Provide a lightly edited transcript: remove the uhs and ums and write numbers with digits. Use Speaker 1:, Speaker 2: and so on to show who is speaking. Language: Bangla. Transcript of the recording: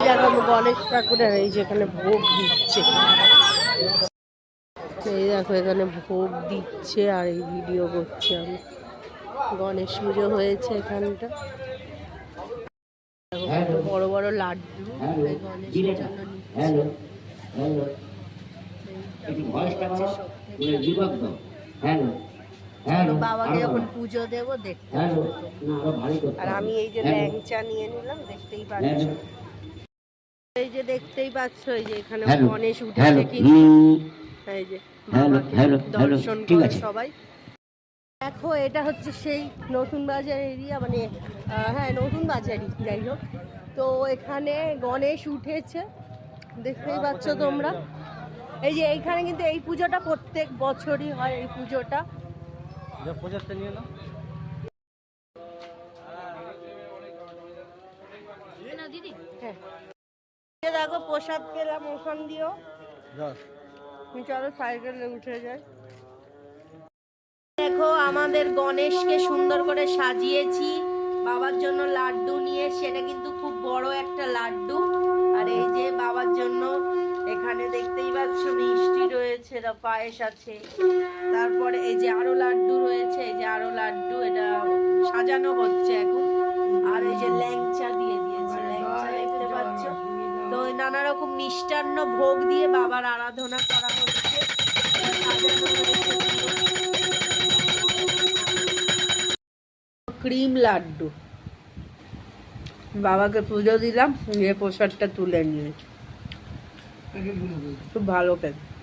Speaker 1: দেখো গণেশ ঠাকুরের এই যেখানে ভোগ দিচ্ছে, এই দেখো এখানে ভোগ দিচ্ছে আর এই ভিডিও করছে আমি। গণেশ পুজো হয়েছে এখানটা, বড় বড় লাড্ডু গণেশের জন্য নিচ্ছে। বাবাকে যখন পুজো দেবো দেখতে, আর আমি এই যে ল্যাংচা নিয়ে নিলাম, দেখতেই পাচ্ছ, এই যে দেখতেই পাচ্ছ এই যে এখানে গণেশ উঠেছে কিন্তু এই যে দর্শন করে সবাই। দেখো এটা হচ্ছে সেই নতুন বাজার এরিয়া, মানে হ্যাঁ নতুন বাজারই যাই হোক। তো এখানে গণেশ উঠেছে দেখতেই পাচ্ছ তোমরা। এই যে এইখানে কিন্তু এই পুজোটা প্রত্যেক বছরই হয়, এই পুজোটা। নিয়ে নাও দিদি। হ্যাঁ দেখো প্রসাদ পেলাম ওখান দিয়েও, চলো সাইকেলে উঠে যাই। দেখো আমাদের গণেশকে সুন্দর করে সাজিয়েছি বাবার জন্য লাড্ডু নিয়ে, সেটা কিন্তু খুব বড় একটা লাড্ডু। আর এই যে বাবার জন্য এখানে দেখতেই পাচ্ছ মিষ্টি রয়েছে, পায়েস আছে, তারপরে এই যে আরো লাড্ডু রয়েছে, এই যে আরো লাড্ডু, এটা সাজানো হচ্ছে এখন। আর এই যে ল্যাংচা দিয়ে দিয়েছে, ল্যাংচা দেখতে পাচ্ছ। তো নানা রকম মিষ্টান্ন ভোগ দিয়ে বাবার আরাধনা করা হচ্ছে, সাজানো হয়েছে। ক্রিম লাড্ডু বাবাকে পুজো দিলাম, দিয়ে প্রসাদটা তুলে নিয়েছি, খুব ভালো খেতে।